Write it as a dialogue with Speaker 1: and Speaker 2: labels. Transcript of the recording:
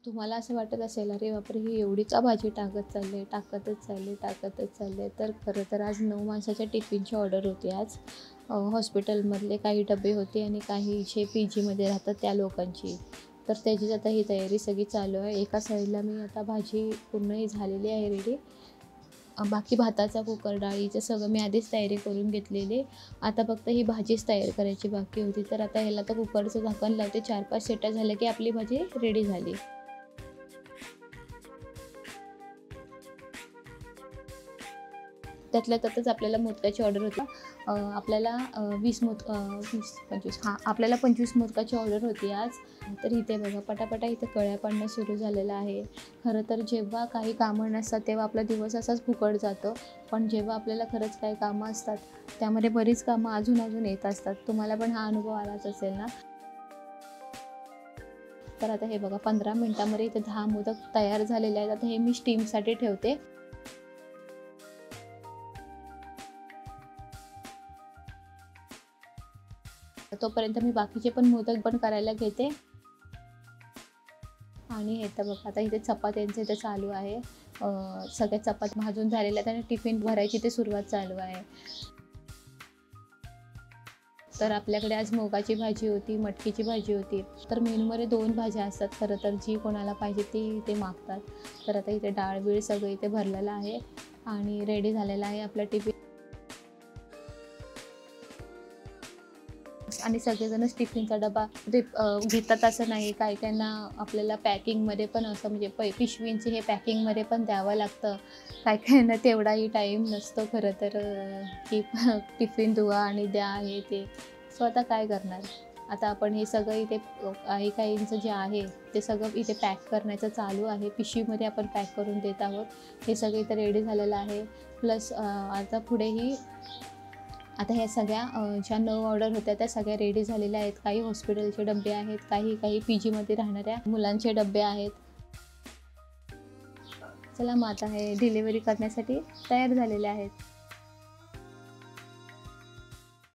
Speaker 1: तुम्हाला असं वाटत असेल, "अरे बापरे! ही एवढी का भाजी टाकत चालले, टाकतच चालले, टाकतच चालले." तर खरं तर आज 9 माणसाच्या टिफिनची ऑर्डर होती आज. हॉस्पिटलमधले काही डबे होते आणि काही जे PGमध्ये राहतात त्या लोकांची. तर त्याचीच आता ही तयारी सगळी चालू आहे. एका साईडला मी आता भाजी पूर्ण झालेली आहे रेडी. बाकी भाताचा कुकर, डाळीचं सगळं मी आधीच तयारी करून घेतलेली. आता फक्त ही भाजीच तयार करायची बाकी होती. तर आता ह्याला तर कुकरचं झाकण लावते. 4-5 शिट्ट्या झाल्या की आपली भाजी रेडी झाली. त्यातल्या त्यातच आपल्याला मोदकाची ऑर्डर होती. आपल्याला 20 आपल्याला 25 मोदकाची ऑर्डर होती आज. तर इथे बघा पटापटा इथे कळ्या पाडणं सुरू झालेलं आहे. खरं तर जेव्हा काही कामं नसतात तेव्हा आपला दिवस असाच फुकट जातो. पण जेव्हा आपल्याला खरंच काही कामं असतात त्यामध्ये बरीच कामं अजून येत असतात. तुम्हाला पण हा अनुभव आलाच असेल ना? तर आता हे बघा 15 मिनिटांमध्ये इथे 10 मोदक तयार झालेले आहेत. आता हे मी स्टीमसाठी ठेवते. तोपर्यंत मी बाकीचे पण मोदक पण करायला घेते. आणि हे तर बघा आता इथे चपात्यांचं इथे चालू आहे. सगळ्या चपात्या भाजून झालेल्या आहेत आणि टिफिन भरायची ते सुरुवात चालू आहे. तर आपल्याकडे आज मुगाची भाजी होती, मटकीची भाजी होती. तर मेनूमध्ये 2 भाज्या असतात खरं तर, जी कोणाला पाहिजे ती ते मागतात. तर आता इथे डाळ-बीळ सगळं इथे भरलेलं आहे आणि रेडी झालेला आहे आपला टिफिन. आणि सगळेजणच टिफिनचा डबा घेतात असं नाही. काही-काहींना आपल्याला पॅकिंगमध्ये पण असं म्हणजे पिशवींचे हे पॅकिंगमध्ये पण द्यावं लागतं. काही-काहींना तेवढाही टाईम नसतो खरं तर की टिफिन धुवा आणि द्या हे ते. सो आता काय करणार? आता आपण हे सगळं इथे काही-काहींचं जे आहे ते सगळं इथे पॅक करण्याचं चालू आहे. पिशवीमध्ये आपण पॅक करून देत आहोत. हे सगळं इथे रेडी झालेलं आहे. प्लस आता पुढेही आता ह्या सगळ्या ज्या 9 ऑर्डर होत्या त्या सगळ्या रेडी झालेल्या आहेत. काही हॉस्पिटलचे डबे आहेत, काही PGमध्ये राहणाऱ्या मुलांचे डबे आहेत. चला मग आता हे डिलिव्हरी करण्यासाठी तयार झालेले आहेत.